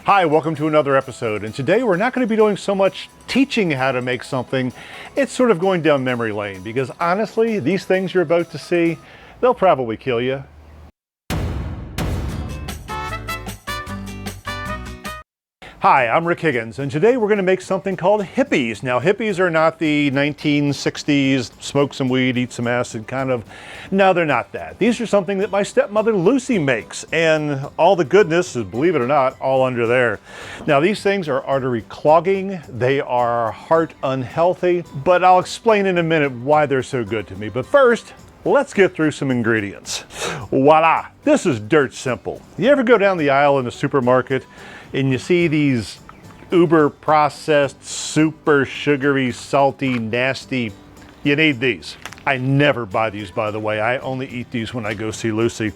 Hi, welcome to another episode, and today we're not going to be doing so much teaching how to make something. It's sort of going down memory lane because honestly, these things you're about to see, they'll probably kill you. Hi, I'm Rick Higgins, and today we're going to make something called Hippies. Now, Hippies are not the 1960s, smoke some weed, eat some acid kind of. No, they're not that. These are something that my stepmother Lucy makes, and all the goodness is, believe it or not, all under there. Now, these things are artery clogging, they are heart unhealthy, but I'll explain in a minute why they're so good to me. But first, let's get through some ingredients. Voila, this is dirt simple. You ever go down the aisle in the supermarket and you see these uber processed, super sugary, salty, nasty, you need these. I never buy these, by the way. I only eat these when I go see Lucy.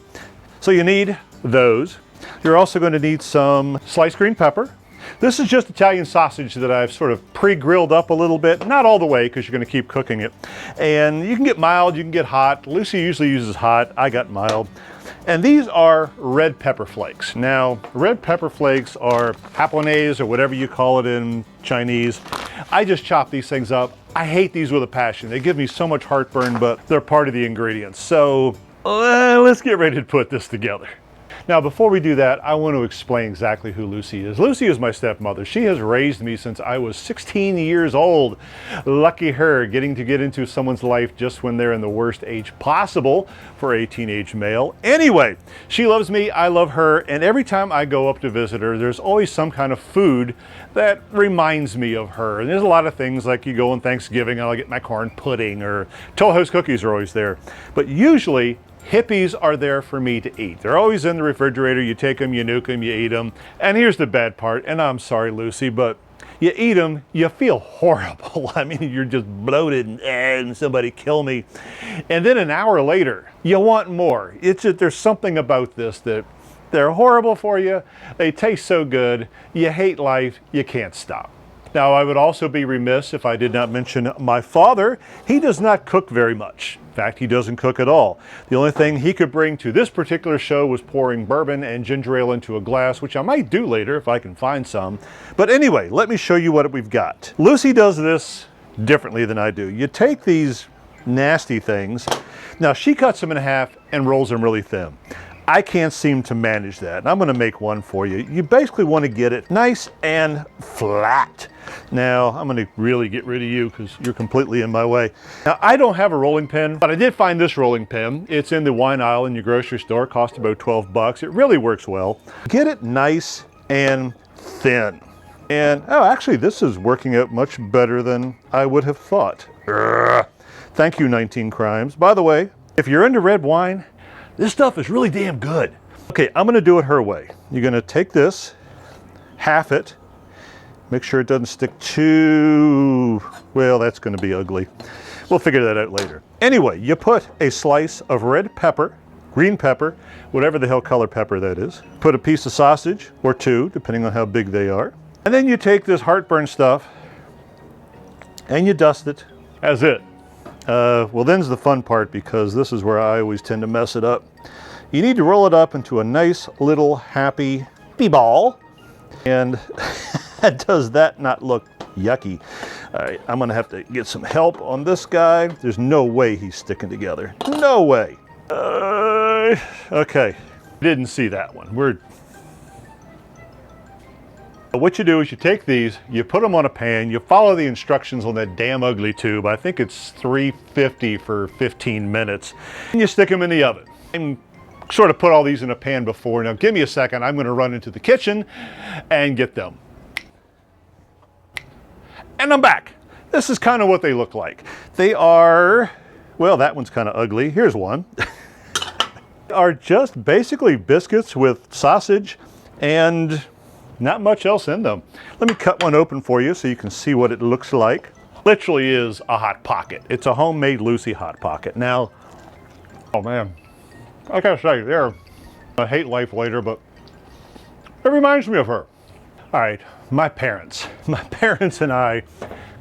So you need those. You're also going to need some sliced green pepper. This is just Italian sausage that I've sort of pre-grilled up a little bit, not all the way because you're going to keep cooking it. And you can get mild, you can get hot. Lucy usually uses hot, I got mild. And these are red pepper flakes. Now, red pepper flakes are japonese or whatever you call it in Chinese. I just chop these things up. I hate these with a passion. They give me so much heartburn, but they're part of the ingredients. So let's get ready to put this together. Now, before we do that, I want to explain exactly who Lucy is. Lucy is my stepmother. She has raised me since I was 16 years old. Lucky her, getting to get into someone's life just when they're in the worst age possible for a teenage male. Anyway, she loves me, I love her, and every time I go up to visit her, there's always some kind of food that reminds me of her. And there's a lot of things like you go on Thanksgiving and I'll get my corn pudding, or Toll House cookies are always there. But usually, Hippies are there for me to eat. They're always in the refrigerator. You take them, you nuke them, you eat them. And here's the bad part, and I'm sorry, Lucy, but you eat them, you feel horrible. I mean, you're just bloated and somebody kill me. And then an hour later, you want more. It's just, there's something about this that they're horrible for you. They taste so good. You hate life. You can't stop. Now, I would also be remiss if I did not mention my father. He does not cook very much. In fact, he doesn't cook at all. The only thing he could bring to this particular show was pouring bourbon and ginger ale into a glass, which I might do later if I can find some. But anyway, let me show you what we've got. Lucy does this differently than I do. You take these nasty things. Now, she cuts them in half and rolls them really thin. I can't seem to manage that, and I'm going to make one for you. You basically want to get it nice and flat. Now, I'm going to really get rid of you because you're completely in my way. Now, I don't have a rolling pin, but I did find this rolling pin. It's in the wine aisle in your grocery store. It cost about 12 bucks. It really works well. Get it nice and thin. And, oh, actually, this is working out much better than I would have thought. Thank you, 19 Crimes. By the way, if you're into red wine, this stuff is really damn good. Okay, I'm gonna do it her way. You're gonna take this, half it, make sure it doesn't stick too, well, that's gonna be ugly. We'll figure that out later. Anyway, you put a slice of red pepper, green pepper, whatever the hell color pepper that is. Put a piece of sausage, or two, depending on how big they are. And then you take this heartburn stuff, and you dust it. That's it. Well, then's the fun part, because this is where I always tend to mess it up. You need to roll it up into a nice little happy ball. And does that not look yucky? All right, I'm gonna have to get some help on this guy. There's no way he's sticking together. No way. Okay, didn't see that one. What you do is you take these, you put them on a pan, you follow the instructions on that damn ugly tube. I think it's 350 for 15 minutes. And you stick them in the oven. I sort of put all these in a pan before. Now give me a second, I'm gonna run into the kitchen and get them. And I'm back. This is kind of what they look like. They are, well, that one's kind of ugly. Here's one. Are just basically biscuits with sausage and not much else in them. Let me cut one open for you so you can see what it looks like. Literally is a Hot Pocket. It's a homemade Lucy Hot Pocket. Now, oh man, I gotta say, I hate life later, but it reminds me of her. All right, my parents and I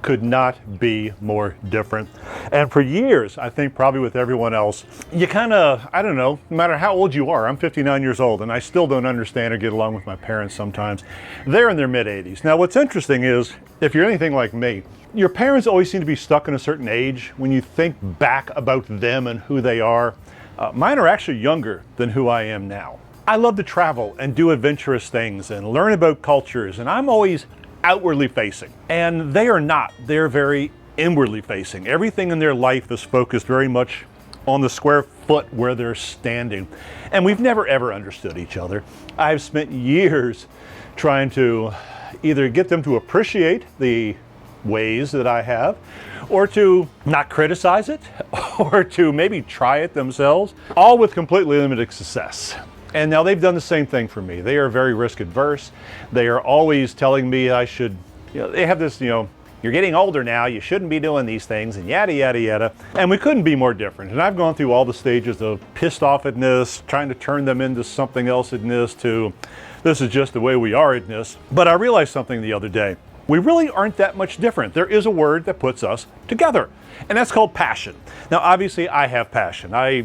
could not be more different. And for years, I think probably with everyone else, you kind of, I don't know, no matter how old you are, I'm 59 years old and I still don't understand or get along with my parents sometimes. They're in their mid-80s. Now what's interesting is, if you're anything like me, your parents always seem to be stuck in a certain age when you think back about them and who they are. Mine are actually younger than who I am now. I love to travel and do adventurous things and learn about cultures, and I'm always outwardly facing. And they are not. They're very inwardly facing. Everything in their life is focused very much on the square foot where they're standing. And we've never ever understood each other. I've spent years trying to either get them to appreciate the ways that I have, or to not criticize it, or to maybe try it themselves, all with completely limited success. And now they've done the same thing for me. They are very risk adverse. They are always telling me I should, they have this, you're getting older now, you shouldn't be doing these things, and yada, yada, yada. And we couldn't be more different. And I've gone through all the stages of pissed offedness, trying to turn them into something else-edness, to this is just the way we are-edness. But I realized something the other day. We really aren't that much different. There is a word that puts us together, and that's called passion. Now, obviously, I have passion. I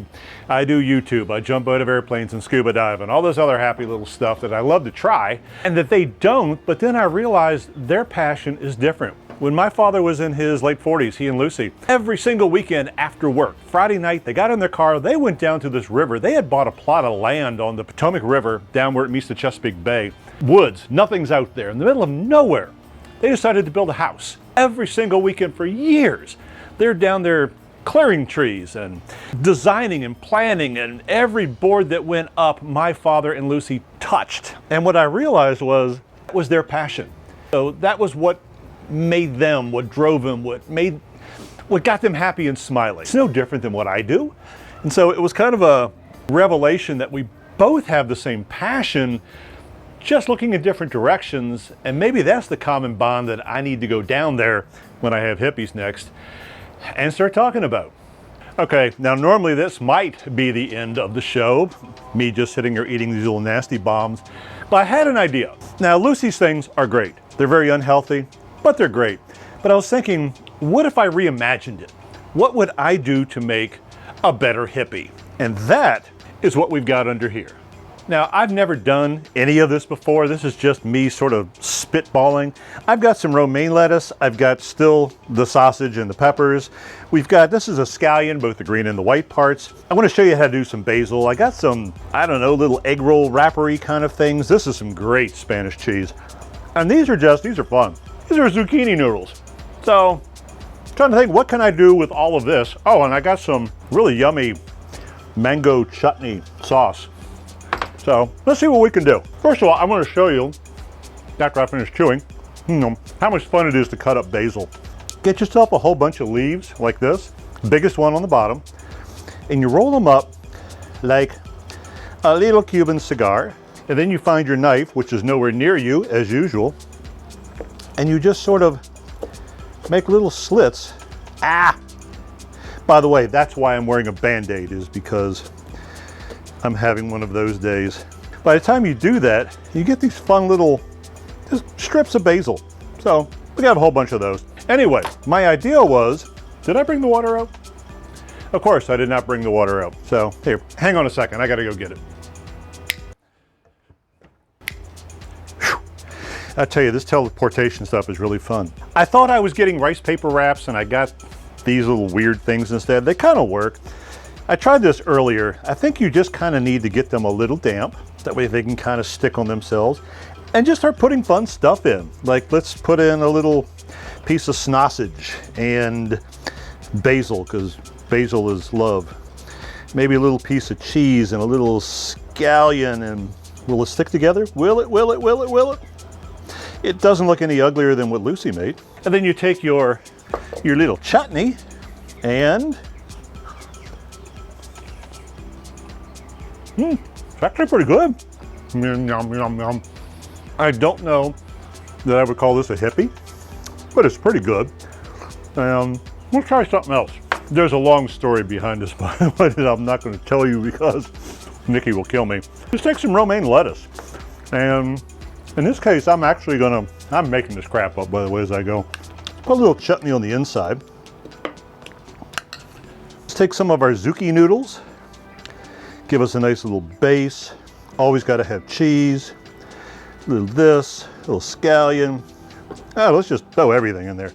do YouTube, I jump out of airplanes and scuba dive, and all this other happy little stuff that I love to try, and that they don't, but then I realized their passion is different. When my father was in his late 40s, he and Lucy, every single weekend after work, Friday night, they got in their car, they went down to this river. They had bought a plot of land on the Potomac River, down where it meets the Chesapeake Bay. Woods, nothing's out there, in the middle of nowhere. They decided to build a house every single weekend for years. They're down there clearing trees and designing and planning, and every board that went up, my father and Lucy touched. And what I realized was their passion. So that was what made them, what drove them, what got them happy and smiling. It's no different than what I do. And so it was kind of a revelation that we both have the same passion, just looking in different directions, and maybe that's the common bond that I need to go down there when I have Hippies next and start talking about. Okay, now normally this might be the end of the show, me just sitting here eating these little nasty bombs, but I had an idea. Now Lucy's things are great. They're very unhealthy, but they're great. But I was thinking, what if I reimagined it? What would I do to make a better hippie? And that is what we've got under here. Now, I've never done any of this before. This is just me sort of spitballing. I've got some romaine lettuce. I've got still the sausage and the peppers. We've got, this is a scallion, both the green and the white parts. I want to show you how to do some basil. I got some, I don't know, little egg roll wrappery kind of things. This is some great Spanish cheese. And these are fun. These are zucchini noodles. So, trying to think, what can I do with all of this? Oh, and I got some really yummy mango chutney sauce. So let's see what we can do. First of all, I want to show you, after I finish chewing, how much fun it is to cut up basil. Get yourself a whole bunch of leaves like this, biggest one on the bottom, and you roll them up like a little Cuban cigar. And then you find your knife, which is nowhere near you as usual, and you just sort of make little slits. Ah! By the way, that's why I'm wearing a Band-Aid, is because I'm having one of those days. By the time you do that, you get these fun little just strips of basil. So we got a whole bunch of those. Anyway, my idea was, did I bring the water out? Of course, I did not bring the water out. So here, hang on a second, I gotta go get it. Whew. I tell you, this teleportation stuff is really fun. I thought I was getting rice paper wraps and I got these little weird things instead. They kind of work. I tried this earlier. I think you just kind of need to get them a little damp. That way they can kind of stick on themselves. And just start putting fun stuff in. Like, let's put in a little piece of sausage and basil, because basil is love. Maybe a little piece of cheese and a little scallion, and will it stick together? Will it, will it, will it, will it? It doesn't look any uglier than what Lucy made. And then you take your little chutney and it's actually pretty good. Yum, yum, yum, yum. I don't know that I would call this a hippie, but it's pretty good. We'll try something else. There's a long story behind this, but I'm not going to tell you because Nikki will kill me. Just take some romaine lettuce. And in this case, I'm making this crap up, by the way, as I go. Put a little chutney on the inside. Let's take some of our zucchini noodles. Give us a nice little base. Always got to have cheese. A little this, a little scallion. Oh, let's just throw everything in there.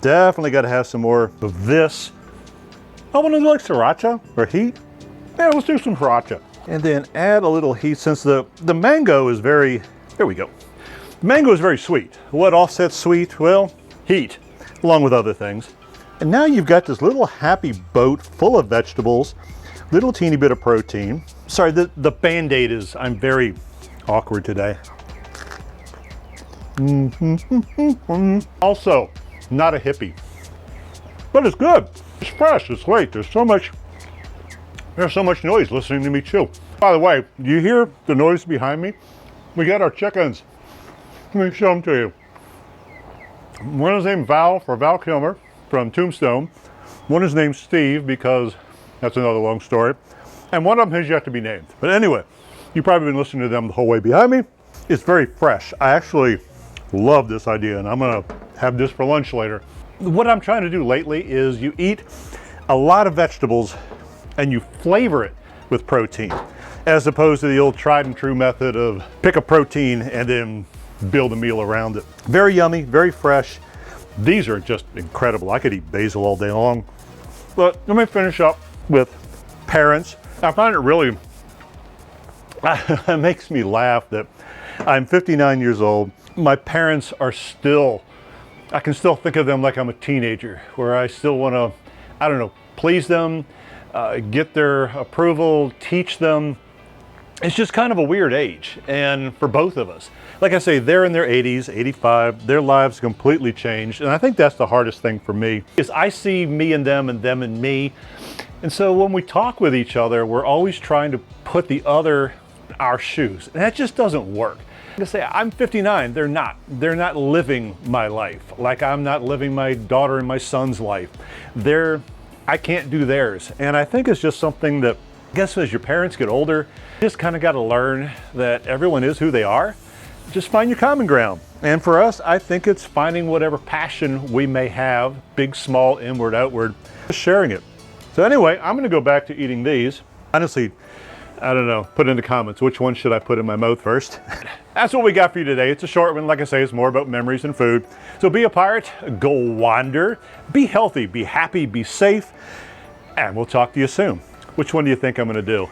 Definitely got to have some more of this. Oh, one of those like sriracha or heat? Yeah, let's do some sriracha. And then add a little heat since the mango is very, there we go. The mango is very sweet. What offsets sweet? Well, heat, along with other things. And now you've got this little happy boat full of vegetables, little teeny bit of protein. Sorry, the Band-Aid is, I'm very awkward today. Also, not a hippie, but it's good. It's fresh, it's late. There's so much noise listening to me chew. By the way, do you hear the noise behind me? We got our chickens. Let me show them to you. One is named Val for Val Kilmer from Tombstone. One is named Steve because that's another long story. And one of them has yet to be named. But anyway, you've probably been listening to them the whole way behind me. It's very fresh. I actually love this idea, and I'm gonna have this for lunch later. What I'm trying to do lately is you eat a lot of vegetables and you flavor it with protein, as opposed to the old tried and true method of pick a protein and then build a meal around it. Very yummy, very fresh. These are just incredible. I could eat basil all day long. But let me finish up with parents. I find it really, it makes me laugh that I'm 59 years old. My parents are still, I can still think of them like I'm a teenager, where I still want to, I don't know, please them, get their approval, teach them. It's just kind of a weird age, and for both of us. Like I say, they're in their 80s, 85, their lives completely changed, and I think that's the hardest thing for me, is I see me and them and me, and so when we talk with each other, we're always trying to put the other in our shoes, and that just doesn't work. Like I say, I'm 59, they're not living my life, like I'm not living my daughter and my son's life. I can't do theirs, and I think it's just something that, I guess as your parents get older, you just kind of got to learn that everyone is who they are. Just find your common ground. And for us, I think it's finding whatever passion we may have, big, small, inward, outward, just sharing it. So anyway, I'm gonna go back to eating these. Honestly, I don't know, put in the comments, which one should I put in my mouth first? That's what we got for you today. It's a short one. Like I say, it's more about memories and food. So be a pirate, go wander, be healthy, be happy, be safe, and we'll talk to you soon. Which one do you think I'm gonna do?